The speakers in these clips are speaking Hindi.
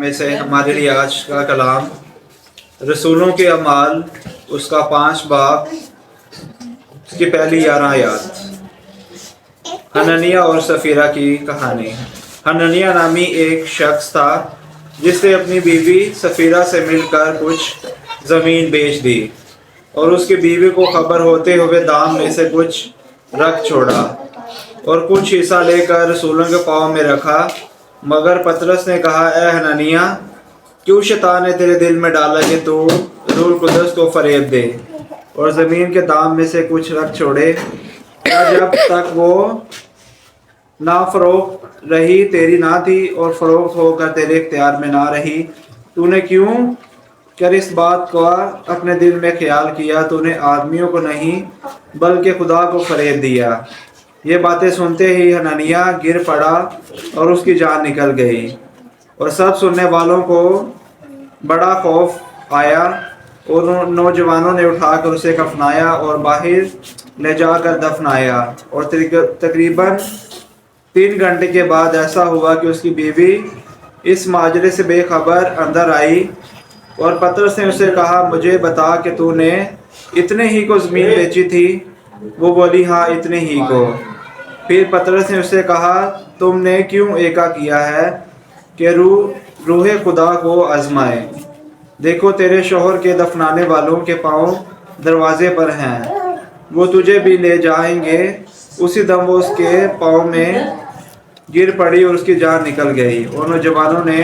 में से हमारे लिए आज का कलाम रसूलों के अमाल उसका 5 बाब उसकी पहली 11 आयत। हननिया और सफीरा की कहानी। हननिया नामी एक शख्स था जिसने अपनी बीवी सफीरा से मिलकर कुछ ज़मीन बेच दी और उसकी बीवी को खबर होते हुए दाम में से कुछ रख छोड़ा और कुछ हिस्सा लेकर रसूलों के पाँव में रखा। मगर पतरस ने कहा, ए हननिया, क्यों शैतान ने तेरे दिल में डाला कि तू रूह कुदस को फरेब दे और ज़मीन के दाम में से कुछ रख छोड़े? क्या जब तक वो ना फरोख्त रही तेरी ना थी और फरोख्त होकर तेरे इख्तियार में ना रही? तूने क्यों कर इस बात का अपने दिल में ख्याल किया? तूने आदमियों को नहीं बल्कि खुदा को फरेब दिया। ये बातें सुनते ही हननिया गिर पड़ा और उसकी जान निकल गई और सब सुनने वालों को बड़ा खौफ आया और उन नौजवानों ने उठाकर उसे कफनाया और बाहर ले जाकर दफनाया। और तकरीबन 3 घंटे के बाद ऐसा हुआ कि उसकी बीवी इस माजरे से बेखबर अंदर आई और पतरस ने उसे कहा, मुझे बता कि तूने इतने ही को ज़मीन बेची थी? वो बोली, हाँ, इतने ही को। फिर पतरस ने उससे कहा, तुमने क्यों ऐसा किया है कि रूह खुदा को आजमाए? देखो, तेरे शौहर के दफनाने वालों के पाँव दरवाजे पर हैं, वो तुझे भी ले जाएंगे। उसी दम वो उसके पाँव में गिर पड़ी और उसकी जान निकल गई। और नौजवानों ने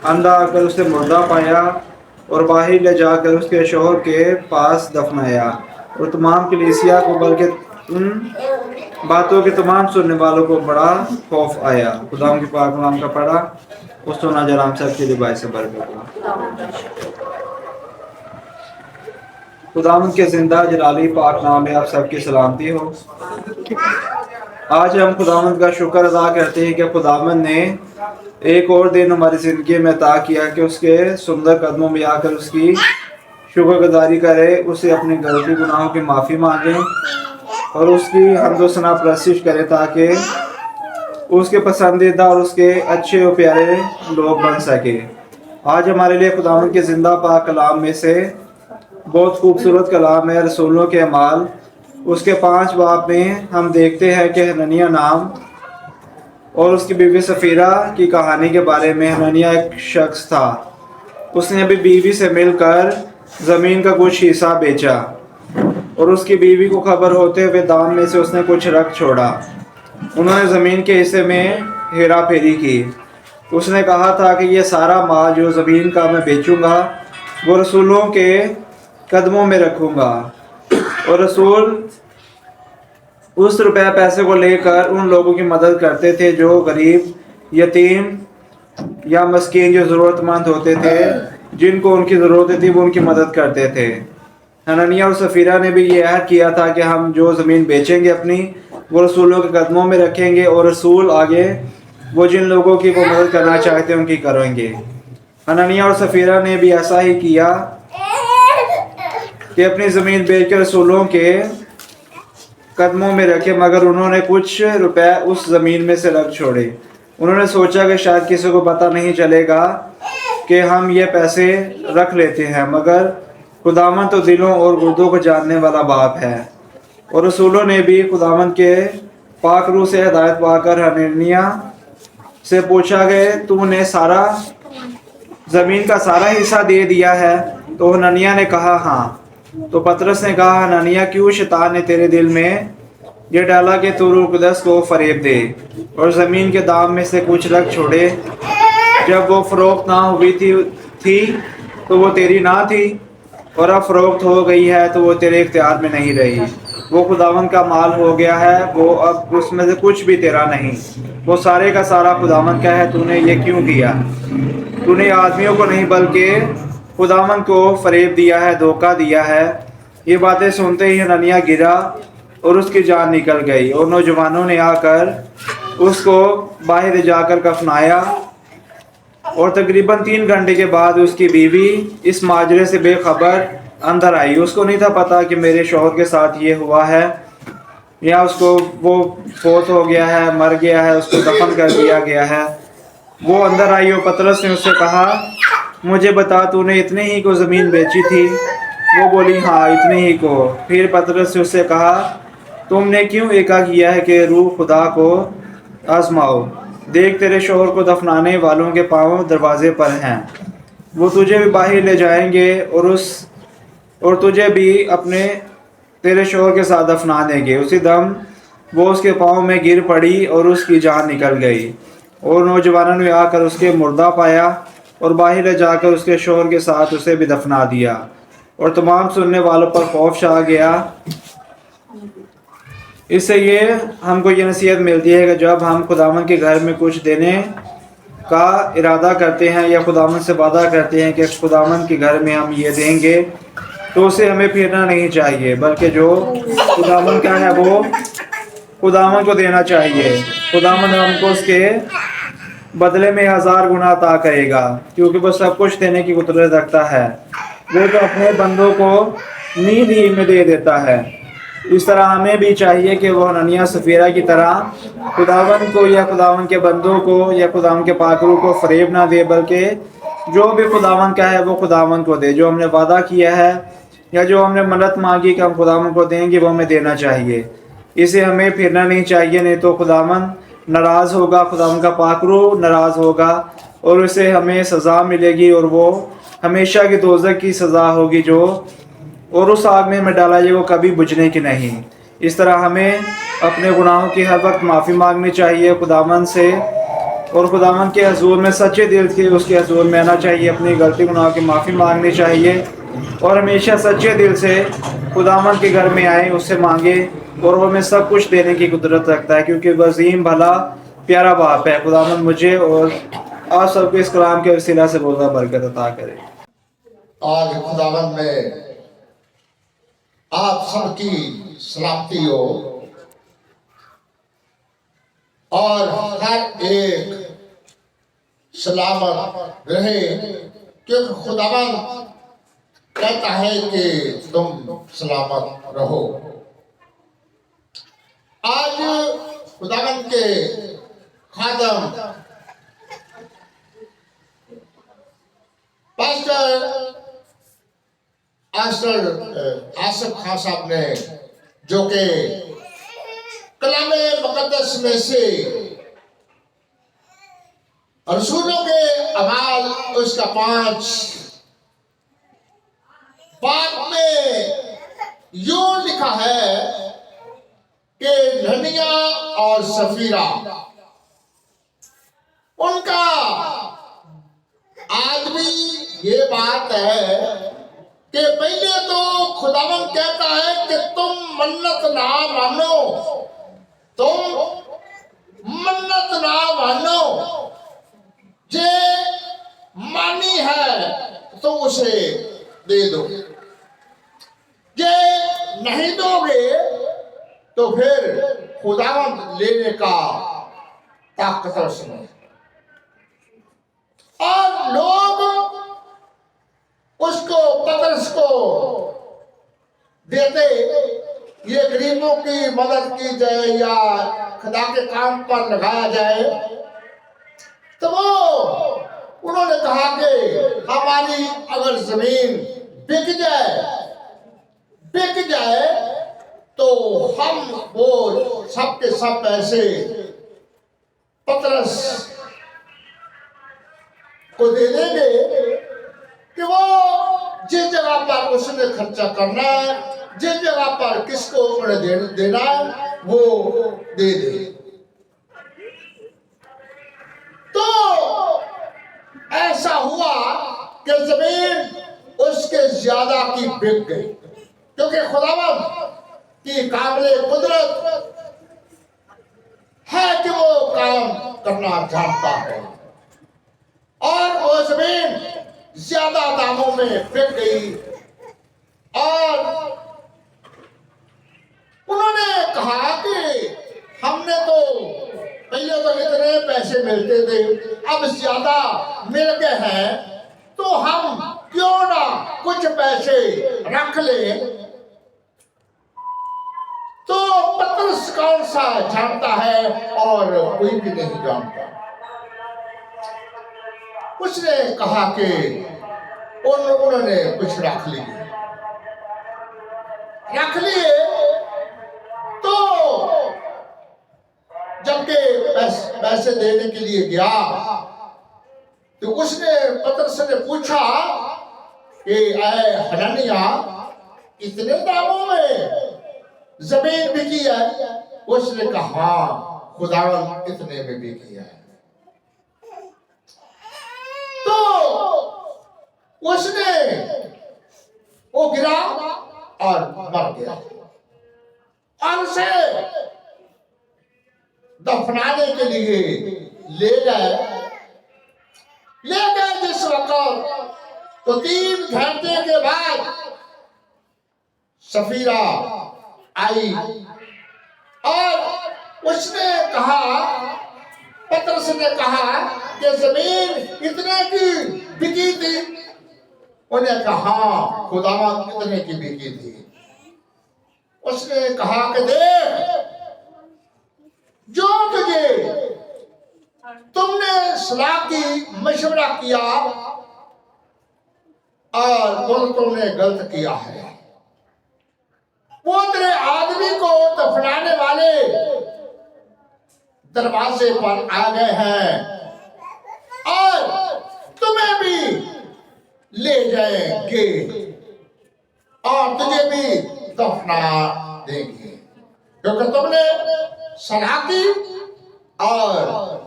अंधा आकर उसे मुर्दा पाया और बाहर ले जाकर उसके शौहर के पास दफनाया। और तमाम कलीसिया को बल्कि उन बातों के तमाम सुनने वालों को बड़ा खौफ आया। खुदा के पाक कलाम का पढ़ा उस तो नजर हम सब के लिए से बरकत। खुदाम के जिंदा जलाली पाक नाम में आप सबकी सलामती हो। आज हम खुदावंद का शुक्र अदा करते हैं कि खुदावंद ने एक और दिन हमारी ज़िंदगी में अता किया कि उसके सुंदर कदमों में आकर उसकी शुक्रगुजारी करें, उसे अपनी गलती गुनाहों की माफ़ी मांगें और उसकी हम्दो सना परस्तिश करें ताकि उसके पसंदीदा और उसके अच्छे और प्यारे लोग बन सके। आज हमारे लिए खुदावंद के ज़िंदा पाक कलाम में से बहुत खूबसूरत कलाम है रसूलों के अमाल उसके 5 बाब में हम देखते हैं कि हननिया नाम और उसकी बीवी सफीरा की कहानी के बारे में। हननिया एक शख्स था, उसने अभी बीवी से मिलकर ज़मीन का कुछ हिस्सा बेचा और उसकी बीवी को खबर होते हुए दाम में से उसने कुछ रख छोड़ा। उन्होंने ज़मीन के हिस्से में हेरा फेरी की। उसने कहा था कि ये सारा माल जो ज़मीन का मैं बेचूंगा वो रसूलों के कदमों में रखूंगा और रसूल उस रुपया पैसे को लेकर उन लोगों की मदद करते थे जो गरीब, यतीम या मस्कीन, जो ज़रूरतमंद होते थे, जिनको उनकी ज़रूरत थी वो उनकी मदद करते थे। हननिया और सफीरा ने भी ये अहद किया था कि हम जो ज़मीन बेचेंगे अपनी वो रसूलों के कदमों में रखेंगे और रसूल आगे वो जिन लोगों की वो मदद करना चाहते हैं उनकी करेंगे। हननिया और सफीरा ने भी ऐसा ही किया कि अपनी ज़मीन बेचकर रसूलों के कदमों में रखे, मगर उन्होंने कुछ रुपए उस ज़मीन में से रख छोड़े। उन्होंने सोचा कि शायद किसी को पता नहीं चलेगा कि हम ये पैसे रख लेते हैं, मगर खुदावंद तो दिलों और गुर्दों को जानने वाला बाप है। और रसूलों ने भी खुदावंद के पाक रूह से हिदायत पाकर हननिया से पूछा कि तूने सारा ज़मीन का सारा हिस्सा दे दिया है? तो हननिया ने कहा, हाँ। तो पतरस ने कहा, हननिया, क्यों शैतान ने तेरे दिल में ये डाला कि तू रूह कुदस को फरेब दे और ज़मीन के दाम में से कुछ रख छोड़े? जब वो फ़रोख्त ना हुई थी तो वो तेरी ना थी और अब फ़रोख्त हो गई है तो वो तेरे इख्तियार में नहीं रही। वो खुदावंद का माल हो गया है, वो अब उसमें से कुछ भी तेरा नहीं, वो सारे का सारा खुदावंद का है। तूने ये क्यों किया? तूने आदमियों को नहीं बल्कि खुदावंद को फरेब दिया है, धोखा दिया है। ये बातें सुनते ही हननिया गिरा और उसकी जान निकल गई और नौजवानों ने आकर उसको बाहर जाकर कफनाया। और तकरीबन 3 घंटे के बाद उसकी बीवी इस माजरे से बेखबर अंदर आई। उसको नहीं था पता कि मेरे शौहर के साथ ये हुआ है या उसको वो फौत हो गया है, मर गया है, उसको दफन कर दिया गया है। वो अंदर आई और पतरस ने उससे कहा, मुझे बता, तूने इतने ही को ज़मीन बेची थी? वो बोली, हाँ, इतने ही को। फिर पतरस ने उससे कहा, तुमने क्यों एका किया है कि रूह खुदा को आजमाओ? देख, तेरे शोहर को दफनाने वालों के पांव दरवाजे पर हैं। वो तुझे भी बाहर ले जाएंगे और तुझे भी अपने तेरे शोहर के साथ दफना देंगे। उसी दम वो उसके पाँव में गिर पड़ी और उसकी जान निकल गई। और नौजवानों ने आकर उसके मुर्दा पाया और बाहर ले जाकर उसके शोहर के साथ उसे भी दफना दिया। और तमाम सुनने वालों पर खौफ छा गया। इससे ये हमको ये नसीहत मिलती है कि जब हम खुदावन के घर में कुछ देने का इरादा करते हैं या खुदावन से वादा करते हैं कि खुदावन के घर में हम ये देंगे, तो उसे हमें फिरना नहीं चाहिए, बल्कि जो खुदावन का है वो खुदावन को देना चाहिए। खुदावन हमको उसके बदले में 1000 गुना अता करेगा, क्योंकि वो सब कुछ देने की कुदरत रखता है। वो तो अपने बंदों को नींद ही में दे देता है। इस तरह हमें भी चाहिए कि वो हननिया सफीरा की तरह खुदावन को या खुदावन के बंदों को या खुदावन के पाकरू को फरेब ना दे, बल्कि जो भी खुदावन का है वो खुदावन को दे। जो हमने वादा किया है या जो हमने मन्नत मांगी कि हम खुदावन को देंगे, वो हमें देना चाहिए। इसे हमें फिरना नहीं चाहिए, नहीं तो खुदावन नाराज़ होगा, खुदावन का पाकरू नाराज़ होगा और उसे हमें सज़ा मिलेगी और वो हमेशा की दोज़ख की सज़ा होगी जो और उस आग में हमें डाला जाए, वो कभी बुझने की नहीं। इस तरह हमें अपने गुनाहों की हर वक्त माफ़ी मांगनी चाहिए खुदावन से और खुदावन के हजूर में सच्चे दिल के उसके हजूर में आना चाहिए, अपनी गलती गुनाहों की माफ़ी मांगनी चाहिए और हमेशा सच्चे दिल से खुदावन के घर में आए, उससे मांगे और वो हमें सब कुछ देने की कुदरत रखता है, क्योंकि वसीम भला प्यारा बाप है। खुदावन मुझे और आप सबको इस कलाम के वसीला से बहुत बरकत अता करे। आज खुदावन में आप सबकी सलामती हो और हर एक सलामत रहे, क्योंकि खुदावन कहता है कि तुम सलामत रहो। आज खुदावन के खादम पास्टर आसिफ खान साहब ने, जो कि कलामे मुकद्दस में से रसूलों के अमाल उसका 5 बाब में यूं लिखा है कि हननिया और सफीरा, उनका आज भी ये बात है कि पहले तो खुदावन कहता है कि तुम मन्नत ना मानो, तुम मन्नत ना मानो, जे मानी है तो उसे दे दो, जे नहीं दोगे तो फिर खुदावन लेने का ताकतवर समझ। और लोग उसको पतरस को देते, ये गरीबों की मदद की जाए या खुदा के काम पर लगाया जाए, तो वो उन्होंने कहा कि हमारी अगर जमीन बिक जाए तो हम वो सब के सब पैसे पतरस को दे देंगे कि वो जिस जगह पर उसने खर्चा करना है, जिस जगह पर किसको उन्हें देना है, वो दे दे। तो ऐसा हुआ कि जमीन उसके ज्यादा की बिक गई, क्योंकि खुदावन की काबिले कुदरत है कि वो काम करना जानता है और वो जमीन ज्यादा दामों में बिक गई। और उन्होंने कहा कि हमने तो पहले तो इतने पैसे मिलते थे, अब ज्यादा मिल गए हैं, तो हम क्यों ना कुछ पैसे रख लें। तो पतरस कौन सा जानता है और कोई भी नहीं जानता। उसने कहा कि उन्होंने कुछ रख लिए तो जबकि पैसे देने के लिए गया तो उसने पतरस ने पूछा कि ऐ हननिया, इतने दामों में जमीन बिकी है? उसने कहा हाँ, खुदावन इतने में बिकी है। तो उसने वो गिरा और मर गया और उसे दफनाने के लिए ले गए। जिस वक्त तो 3 घंटे के बाद सफीरा आई और उसने कहा, पतरस ने कहा कि जमीन इतने की बिकी थी? उन्हें कहा खुदावंद इतने की बिकी थी। उसने कहा कि देख, जो तुमने सलाह की, मशवरा किया और वो तुमने गलत किया है। वो तेरे आदमी को दफनाने वाले दरवाजे पर आ गए हैं और तुम्हें भी ले जाएंगे और तुझे भी दफना देंगे, क्योंकि तुमने सलाह की और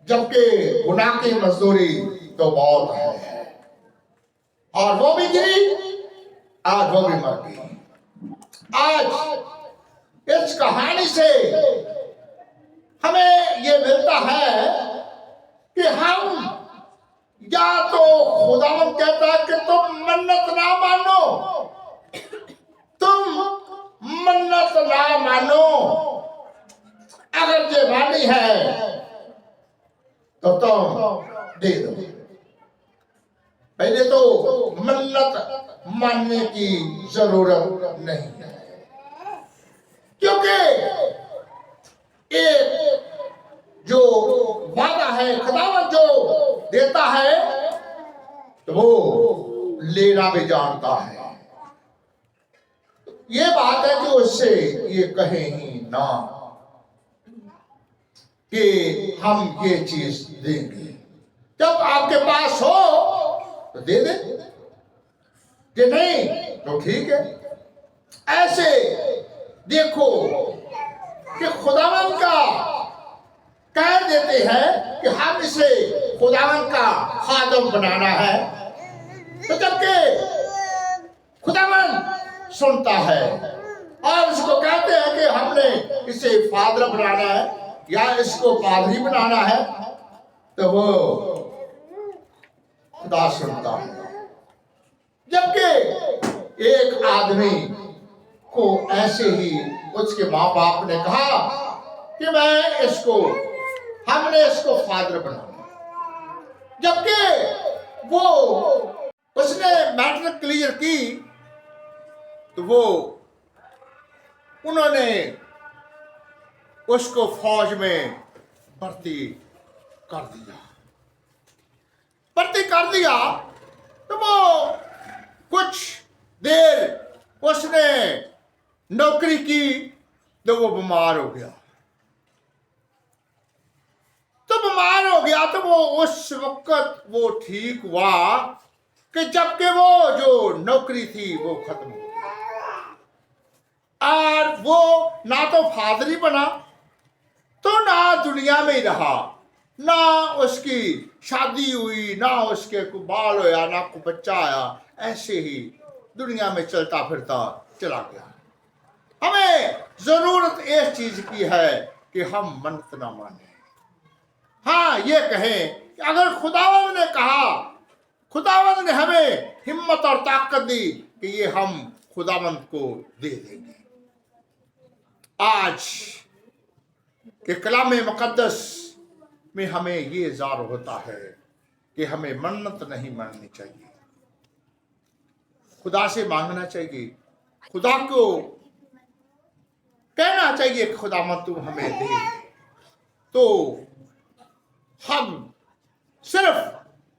जबकि गुनाह की मजदूरी तो मौत है। और वो भी गिरी, आज वो भी मर गई। आज इस कहानी से हमें ये मिलता है कि हम या तो खुदावन कहता है कि तुम मन्नत ना मानो, तुम मन्नत ना मानो, अगर ये मानी है तो तुम दे दो। पहले तो मन्नत मानने की जरूरत नहीं है, क्योंकि एक जो वादा है खुदावंद जो देता है तो वो लेना भी जानता है। ये बात है कि उससे ये कहे ही ना कि हम ये चीज देंगे। जब आपके पास हो तो दे दे, कि नहीं तो ठीक है। ऐसे देखो कि खुदावंद का कह देते हैं कि हम इसे खुदावंद का खादम बनाना है, तो जबकि खुदावंद सुनता है और उसको कहते हैं कि हमने इसे फादर बनाना है या इसको पादरी बनाना है, तो वो खुदा सुनता है। जबकि एक आदमी को ऐसे ही उसके माँ बाप ने कहा कि हमने इसको फादर बनाना, जबकि वो उसने मैट्रिक क्लियर की तो वो उन्होंने उसको फौज में भर्ती कर दिया तो वो कुछ देर उसने नौकरी की तो वो बीमार हो गया। तो वो उस वक्त वो ठीक हुआ कि जबकि वो जो नौकरी थी वो खत्म हो गई और वो ना तो फादरी बना तो ना दुनिया में रहा, ना उसकी शादी हुई, ना उसके को बाल होया, ना को बच्चा आया, ऐसे ही दुनिया में चलता फिरता चला गया। हमें जरूरत इस चीज की है कि हम मन्नत ना माने। हाँ, ये कहें कि अगर खुदावंद ने कहा, खुदावंद ने हमें हिम्मत और ताकत दी कि ये हम खुदावंद को दे देंगे। आज के कलाम मुकद्दस में हमें ये ज़ाहिर होता है कि हमें मन्नत नहीं माननी चाहिए, खुदा से मांगना चाहिए, खुदा को कहना चाहिए कि खुदावंद तू हमें दे, तो हम सिर्फ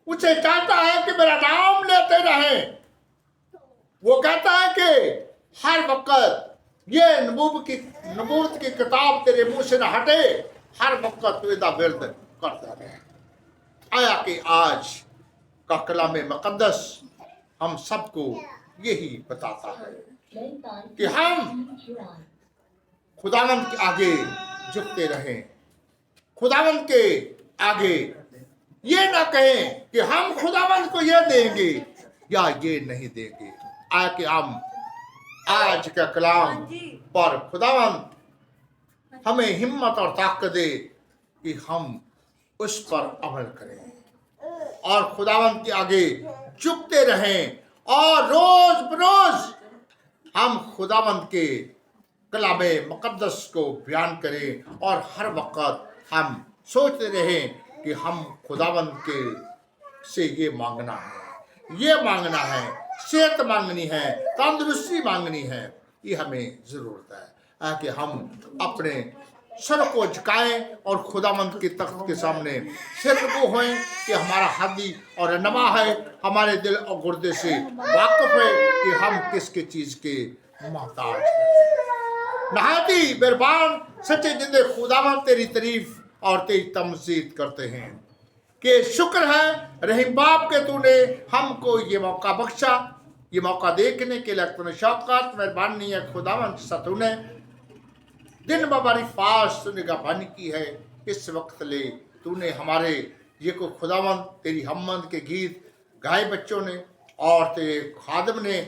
उसे चाहता है कि मेरा नाम लेते रहे। वो कहता है कि हर वक्त ये नबूवत की किताब तेरे मुंह से न हटे, हर वक्त तू इसका विरद करता रहे। आया कि आज का कलाम मुकद्दस हम सबको यही बताता है कि हम खुदावंद के आगे झुकते रहें, खुदावंद के आगे ये ना कहें कि हम खुदावंद को ये देंगे या ये नहीं देंगे। आया कि हम आज का कलाम पर खुदावंद हमें हिम्मत और ताकत दे कि हम उस पर अमल करें और खुदावंद के आगे झुकते रहें और रोज बरोज हम खुदावंद के कलामे मुकद्दस को बयान करें और हर वक्त हम सोचते रहें कि हम खुदावंद के से ये मांगना है, ये मांगना है, सेहत मांगनी है, तंदुरुस्ती मांगनी है। ये हमें ज़रूरत है कि हम अपने सर को झुकाएं और खुदावंद की तख्त के सामने सिर को होएं कि हमारा हदी और नमा है, हमारे दिल और गुर्दे से वाकिफ है कि हम किसके चीज़ के मोहताज हैं। नहायती मेहरबान सच्चे जिंदे खुदावंद तेरी तारीफ और तेरी तमजीद करते हैं कि शुक्र है रहीम बाप के तूने हमको ये मौका बख्शा, ये मौका देखने के लिए तूने शौकत मेहरबानी है खुदावंद सा तूने दिन बाबारी फास तूने गवाही की है। इस वक्त ले तूने हमारे ये को खुदावंद तेरी हमद के गीत गाए बच्चों ने और तेरे खादम ने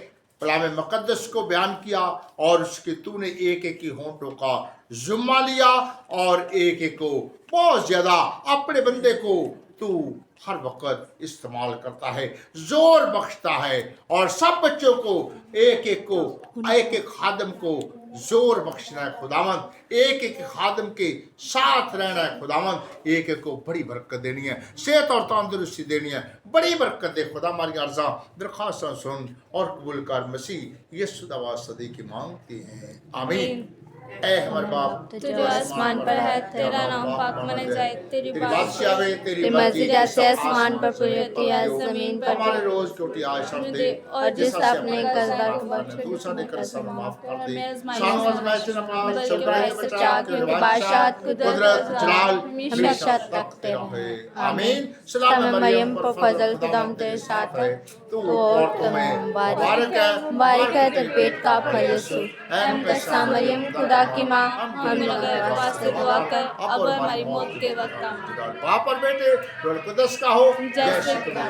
कलाम मुकद्दस को बयान किया और उसके तूने एक एक की होंठों का जुम्मा लिया और एक एक को बहुत ज़्यादा अपने बंदे को तू हर वक्त इस्तेमाल करता है, जोर बख्शता है और सब बच्चों को एक एक खादम को जोर बख्शना है खुदावंद, एक एक खादम के साथ रहना है खुदावंद, एक एक को बड़ी बरकत देनी है, सेहत और तंदुरुस्ती देनी है, बड़ी बरकत दे खुदा। हमारी अर्ज़ा दरख्वास्त सुन और कबूल कर, मसीह यीशु दवा सदी की मांगती हैं, आमीन। ऐ हमारे बाप तो जो आसमान पर है, तेरा नाम पाक माना जाए, तेरी बादशाह आवे, तेरी मर्जी जैसे आसमान पर पूरी होती है जमीन पर हमारे रोज रोटी आज हम दे और जिस अपने कर्जदार को बख्शे दूसरा ने कर सब माफ कर दे, आजमाइश सानू आजमाइश से न पाओ, बल्कि सब बड़े बचा सच्चा के क्योंकि बादशाह कुदरत जलाल हमेशा तक तेरा है। आमीन। सलाम मरियम पर फजल खुदाम तेरे साथ है, तू औरतों में मुबारक है तेरे पेट का फल यीशु। ऐ मुकद्दसा मरियम खुदा की माँ, हम लोगों के वास्ते दुआ कर अब हमारी मौत के वक्त आमीन। बाप और बेटे रोल कुदस का हो जैसे खुदा।